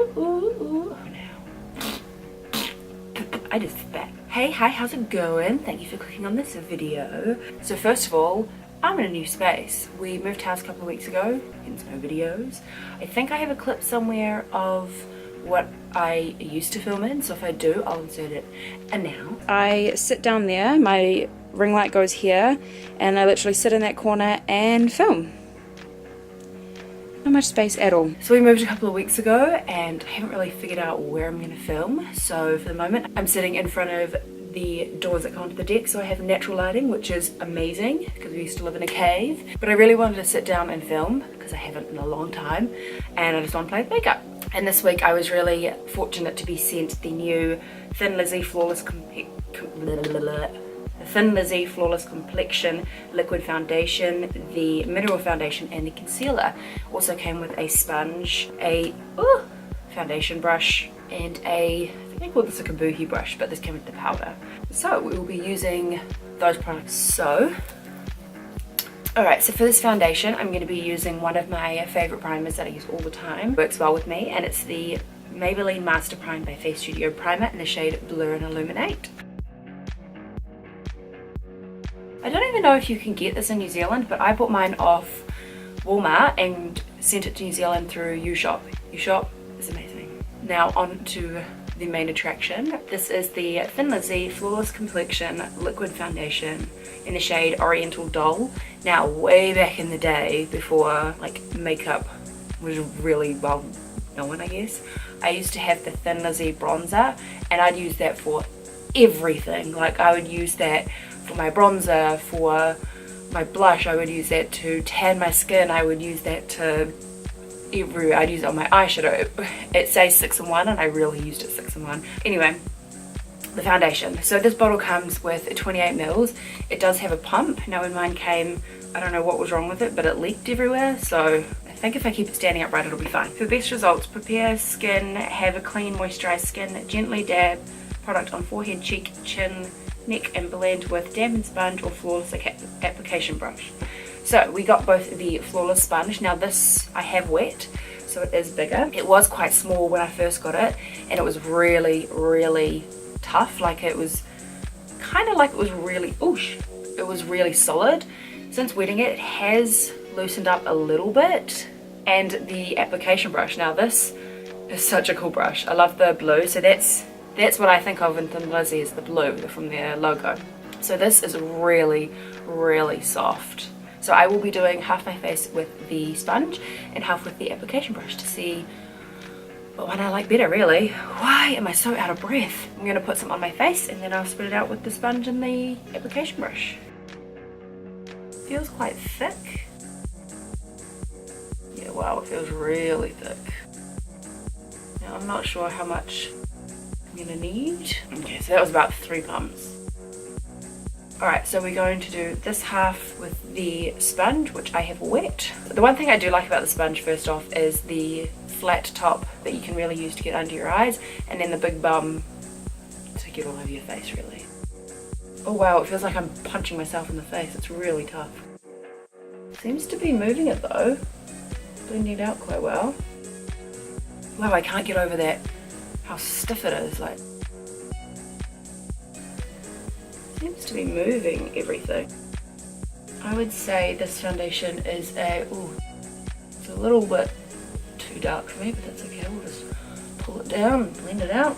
Oh, now. I just spat. Hey, hi, how's it going? Thank you for clicking on this video. So first of all, I'm in a new space. We moved house a couple of weeks ago, hence no videos. I think I have a clip somewhere of what I used to film in, so if I do, I'll insert it. And now I sit down there, my ring light goes here, and I literally sit in that corner and film. Not much space at all. So we moved a couple of weeks ago and I haven't really figured out where I'm going to film. So for the moment I'm sitting in front of the doors that go onto the deck, so I have natural lighting, which is amazing because we used to live in a cave. But I really wanted to sit down and film because I haven't in a long time, and I just want to play with makeup. And this week I was really fortunate to be sent the new Thin Lizzy Flawless Complexion liquid foundation, the mineral foundation, and the concealer. Also came with a sponge, a foundation brush, and I think they call this a kabuki brush, but this came with the powder. So we will be using those products. So alright, so for this foundation I'm going to be using one of my favourite primers that I use all the time. Works well with me, and it's the Maybelline Master Prime by Face Studio Primer in the shade Blur and Illuminate. I don't even know if you can get this in New Zealand, but I bought mine off Walmart and sent it to New Zealand through uShop. uShop is amazing. Now on to the main attraction. This is the Thin Lizzy Flawless Complexion Liquid Foundation in the shade Oriental Doll. Now way back in the day, before like makeup was really well known, I guess, I used to have the Thin Lizzy bronzer, and I'd use that for everything. Like I would use that for my bronzer, for my blush, I would use that to tan my skin, I would use that to everywhere. I'd use it on my eyeshadow. It says 6 in 1 and I really used it 6 in 1. Anyway, the foundation. So this bottle comes with 28 mils. It does have a pump. Now when mine came, I don't know what was wrong with it, but it leaked everywhere, so I think if I keep it standing upright it'll be fine. For best results, prepare skin, have a clean moisturized skin, gently dab product on forehead, cheek, chin, neck, and blend with dampened sponge or flawless application brush. So we got both the flawless sponge. Now this I have wet, so it is bigger. It was quite small when I first got it, and it was really tough. Like it was kind of like it was really solid. Since wetting it, it has loosened up a little bit. And the application brush, now this is such a cool brush. I love the blue, so that's what I think of in Thin Lizzy is the blue from their logo. So this is really soft. So I will be doing half my face with the sponge and half with the application brush to see what one I like better, really. Why am I so out of breath? I'm going to put some on my face and then I'll spread it out with the sponge and the application brush. Feels quite thick. Yeah, wow, it feels really thick. Now I'm not sure how much I'm gonna need. Okay, so that was about 3 pumps. Alright, so we're going to do this half with the sponge, which I have wet. The one thing I do like about the sponge, first off, is the flat top that you can really use to get under your eyes, and then the big bum to get all over your face, really. Oh wow, it feels like I'm punching myself in the face. It's really tough. Seems to be moving it though. Blending it out quite well. Wow, I can't get over that, how stiff it is. Like, seems to be moving everything. I would say this foundation is it's a little bit too dark for me, but that's okay. We'll just pull it down and blend it out.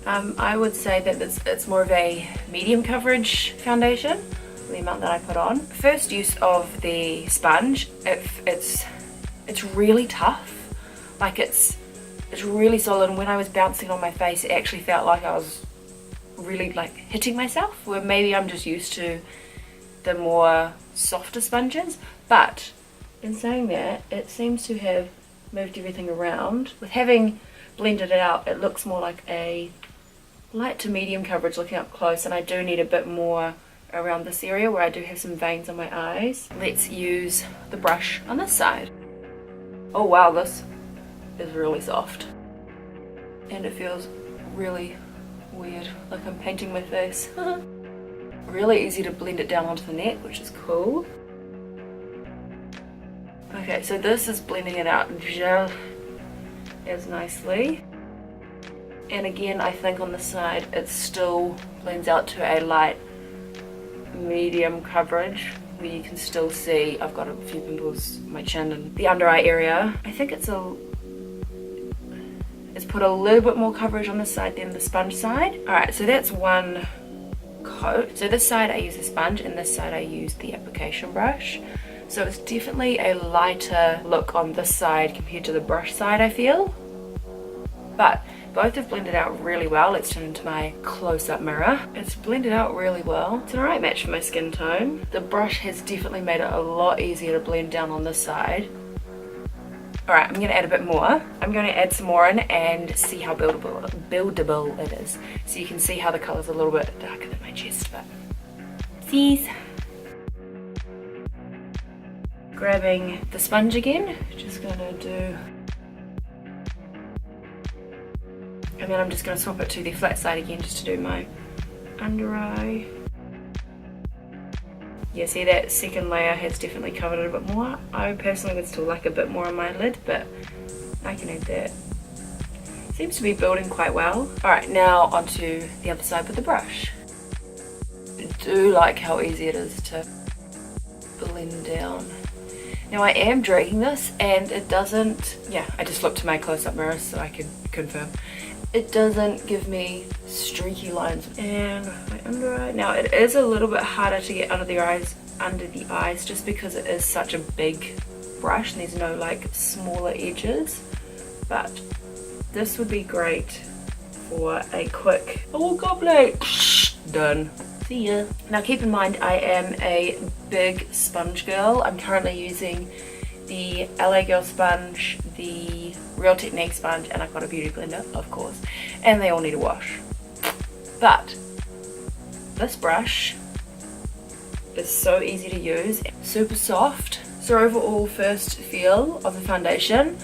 I would say that it's more of a medium coverage foundation, the amount that I put on. First use of the sponge, it's really tough. Like it's really solid, and when I was bouncing on my face it actually felt like I was really like hitting myself, where maybe I'm just used to the more softer sponges. But in saying that, it seems to have moved everything around. With having blended it out, it looks more like a light to medium coverage looking up close, and I do need a bit more around this area where I do have some veins on my eyes. Let's use the brush on this side. Oh wow, this is really soft. And it feels really weird, like I'm painting my face. Really easy to blend it down onto the neck, which is cool. Okay, so this is blending it out as nicely. And again, I think on the side it still blends out to a light medium coverage where you can still see I've got a few pimples on my chin and the under eye area. I think it's put a little bit more coverage on this side than the sponge side. Alright, so that's one coat. So this side I use a sponge and this side I use the application brush. So it's definitely a lighter look on this side compared to the brush side, I feel. But both have blended out really well. Let's turn into my close-up mirror. It's blended out really well. It's an alright match for my skin tone. The brush has definitely made it a lot easier to blend down on this side. Alright, I'm going to add a bit more. I'm going to add some more in and see how buildable it is. So you can see how the colour's a little bit darker than my chest, but sees. Grabbing the sponge again, just going to do, and then I'm just going to swap it to the flat side again just to do my under eye. Yeah, see that second layer has definitely covered it a bit more. I personally would still like a bit more on my lid, but I can add that. Seems to be building quite well. Alright, now onto the other side with the brush. I do like how easy it is to blend down. Now I am dragging this and it doesn't, yeah, I just looked to my close-up mirror so I can confirm. It doesn't give me streaky lines. And my under eye, now it is a little bit harder to get under the eyes just because it is such a big brush and there's no like smaller edges. But this would be great for a quick, oh goblet, done. See ya. Now keep in mind I am a big sponge girl. I'm currently using the LA Girl sponge, the Real Technique sponge, and I've got a beauty blender, of course, and they all need a wash. But this brush is so easy to use, super soft. So overall first feel of the foundation,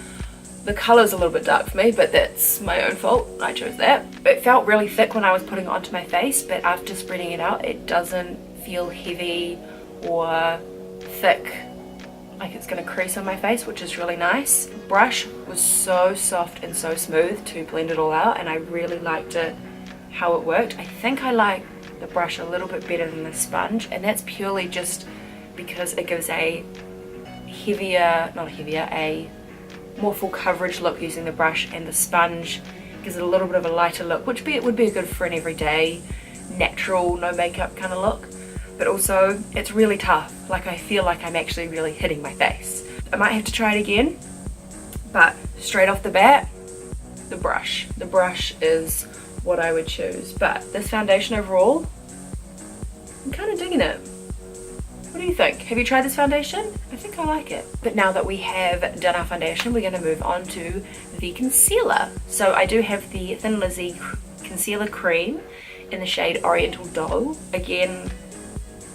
the colour is a little bit dark for me, but that's my own fault, I chose that. It felt really thick when I was putting it onto my face, but after spreading it out it doesn't feel heavy or thick like it's going to crease on my face, which is really nice. The brush was so soft and so smooth to blend it all out, and I really liked it how it worked. I think I like the brush a little bit better than the sponge, and that's purely just because it gives a a more full coverage look using the brush, and the sponge gives it a little bit of a lighter look, which would be good for an everyday natural no makeup kind of look. But also it's really tough, like I feel like I'm actually really hitting my face. I might have to try it again, but straight off the bat, the brush is what I would choose. But this foundation overall, I'm kind of digging it. What do you think? Have you tried this foundation? I think I like it. But now that we have done our foundation, we're going to move on to the concealer. So I do have the Thin Lizzy Concealer Cream in the shade Oriental Dough. Again,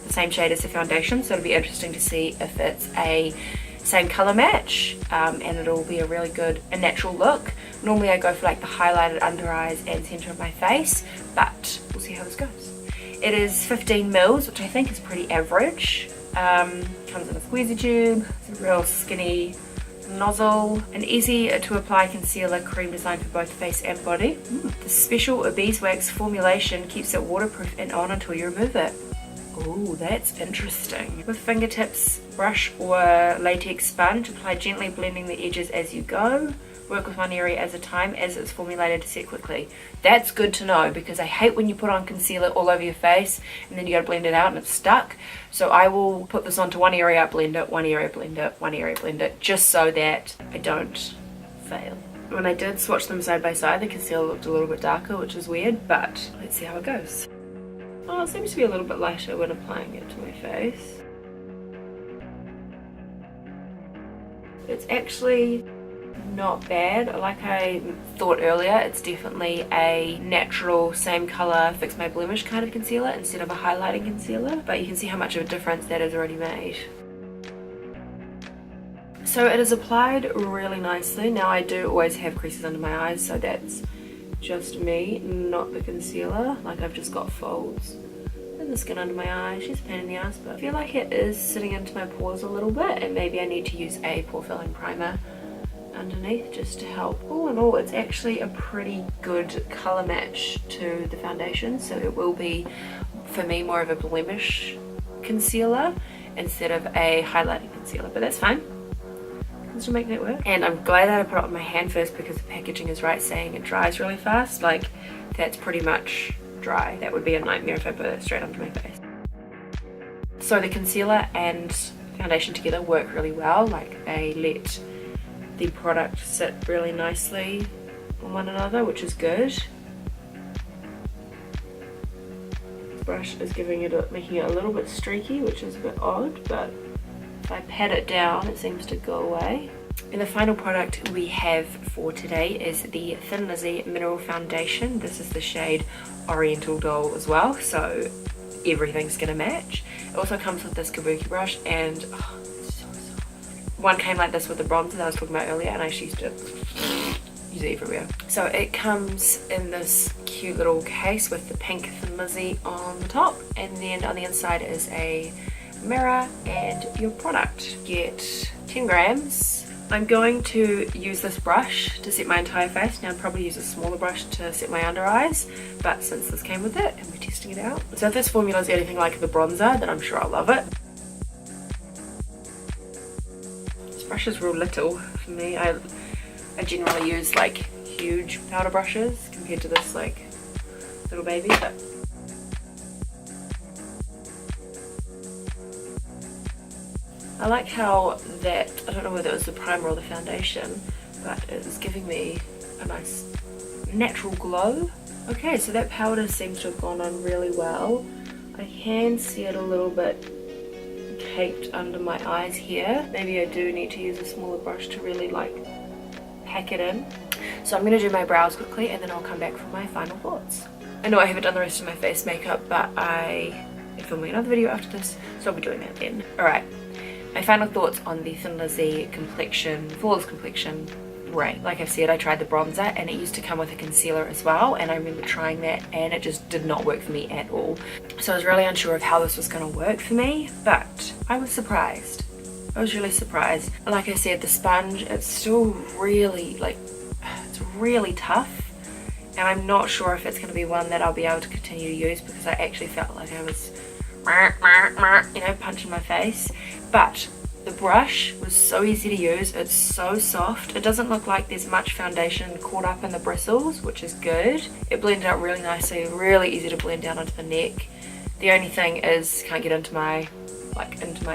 the same shade as the foundation, so it'll be interesting to see if it's a same color match, and it'll be a really good and natural look. Normally I go for like the highlighted under eyes and center of my face, but we'll see how this goes. It is 15 mils, which I think is pretty average. Comes in a squeezy tube. It's a real skinny nozzle. An easy to apply concealer cream designed for both face and body. The special beeswax formulation keeps it waterproof and on until you remove it. Oh, that's interesting. With fingertips, brush or latex sponge, apply gently, blending the edges as you go. Work with one area at a time as it's formulated to set quickly. That's good to know, because I hate when you put on concealer all over your face and then you gotta blend it out and it's stuck. So I will put this onto one area, blend it, one area, blend it, one area, blend it, just so that I don't fail. When I did swatch them side by side, the concealer looked a little bit darker, which is weird, but let's see how it goes. Oh, it seems to be a little bit lighter when applying it to my face. It's actually not bad. Like I thought earlier, it's definitely a natural, same colour, fix my blemish kind of concealer instead of a highlighting concealer, but you can see how much of a difference that has already made. So it is applied really nicely. Now I do always have creases under my eyes, so that's just me, not the concealer. Like I've just got folds in the skin under my eye. She's a pain in the ass, but I feel like it is sitting into my pores a little bit, and maybe I need to use a pore filling primer underneath just to help. All in all, it's actually a pretty good colour match to the foundation, so it will be, for me, more of a blemish concealer instead of a highlighting concealer, but that's fine. I'm still making it work. And I'm glad that I put it on my hand first because the packaging is right saying it dries really fast. Like, that's pretty much dry. That would be a nightmare if I put it straight onto my face. So the concealer and foundation together work really well. Like, they let the product sit really nicely on one another, which is good. This brush is giving it making it a little bit streaky, which is a bit odd, but if I pat it down, it seems to go away. And the final product we have for today is the Thin Lizzy Mineral Foundation. This is the shade Oriental Doll as well, so everything's gonna match. It also comes with this kabuki brush, and oh, it's so soft. One came like this with the bronzer that I was talking about earlier, and I used to use it everywhere. So it comes in this cute little case with the pink Thin Lizzy on the top, and then on the inside is a mirror and your product. Get 10 grams. I'm going to use this brush to set my entire face. Now I'd probably use a smaller brush to set my under eyes, but since this came with it and we're testing it out. So if this formula is anything like the bronzer, then I'm sure I'll love it. This brush is real little for me. I generally use like huge powder brushes compared to this like little baby, but I like how that, I don't know whether it was the primer or the foundation, but it was giving me a nice natural glow. Okay, so that powder seems to have gone on really well. I can see it a little bit caked under my eyes here. Maybe I do need to use a smaller brush to really like pack it in. So I'm going to do my brows quickly and then I'll come back for my final thoughts. I know I haven't done the rest of my face makeup, but I am filming another video after this, so I'll be doing that then. Alright. My final thoughts on the Thin Lizzy Complexion, Flawless Complexion Ray. Like I've said, I tried the bronzer and it used to come with a concealer as well, and I remember trying that and it just did not work for me at all. So I was really unsure of how this was going to work for me, but I was surprised. I was really surprised. Like I said, the sponge, it's still really like, it's really tough, and I'm not sure if it's going to be one that I'll be able to continue to use because I actually felt like I was, you know, punching my face. But the brush was so easy to use. It's so soft. It doesn't look like there's much foundation caught up in the bristles, which is good. It blended out really nicely, really easy to blend down onto the neck. The only thing is can't get into my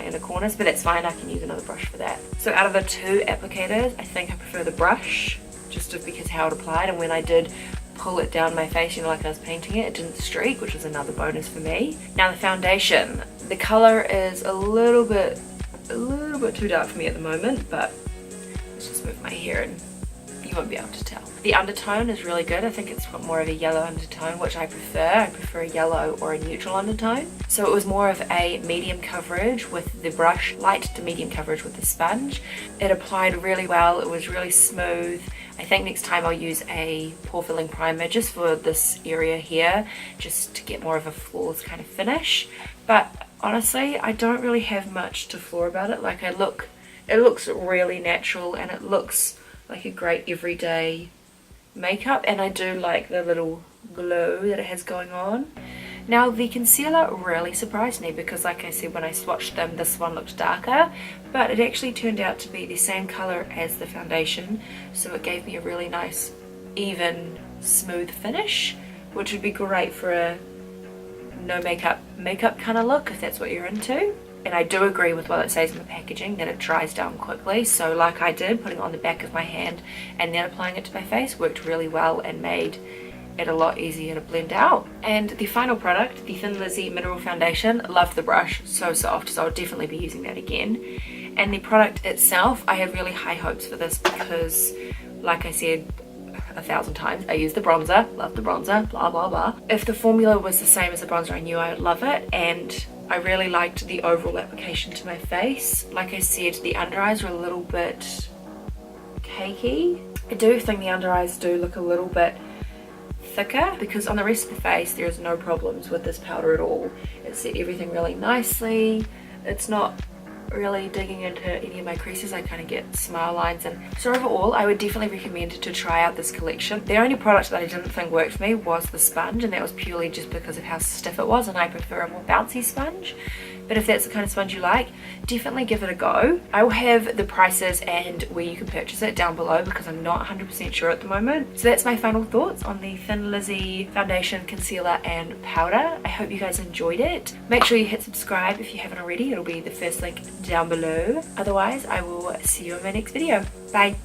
inner corners, but that's fine. I can use another brush for that. So out of the two applicators, I think I prefer the brush just because how it applied, and when I did pull it down my face, you know, like I was painting it, it didn't streak, which was another bonus for me. Now the foundation, the color is a little bit too dark for me at the moment, but let's just move my hair and you won't be able to tell. The undertone is really good. I think it's got more of a yellow undertone, which I prefer. I prefer a yellow or a neutral undertone. So it was more of a medium coverage with the brush, light to medium coverage with the sponge. It applied really well. It was really smooth. I think next time I'll use a pore filling primer just for this area here, just to get more of a flawless kind of finish. But honestly, I don't really have much to flaw about it. Like it looks really natural and it looks like a great everyday makeup, and I do like the little glow that it has going on. Now the concealer really surprised me because like I said, when I swatched them, this one looked darker, but it actually turned out to be the same color as the foundation, so it gave me a really nice even smooth finish, which would be great for a no makeup kind of look if that's what you're into. And I do agree with what it says in the packaging that it dries down quickly, so like I did, putting it on the back of my hand and then applying it to my face worked really well and made it a lot easier to blend out. And the final product, the Thin Lizzy Mineral Foundation, loved the brush, so soft, so I'll definitely be using that again. And the product itself, I had really high hopes for this because like I said 1,000 times, I used the bronzer, love the bronzer, blah blah blah. If the formula was the same as the bronzer, I knew I would love it, and I really liked the overall application to my face. Like I said, the under eyes were a little bit cakey. I do think the under eyes do look a little bit thicker because on the rest of the face there is no problems with this powder at all. It set everything really nicely. It's not really digging into any of my creases. I kind of get smile lines, and so overall I would definitely recommend to try out this collection. The only product that I didn't think worked for me was the sponge, and that was purely just because of how stiff it was, and I prefer a more bouncy sponge. But if that's the kind of sponge you like, definitely give it a go. I will have the prices and where you can purchase it down below because I'm not 100% sure at the moment. So that's my final thoughts on the Thin Lizzy foundation, concealer and powder. I hope you guys enjoyed it. Make sure you hit subscribe if you haven't already. It'll be the first link down below. Otherwise, I will see you in my next video. Bye.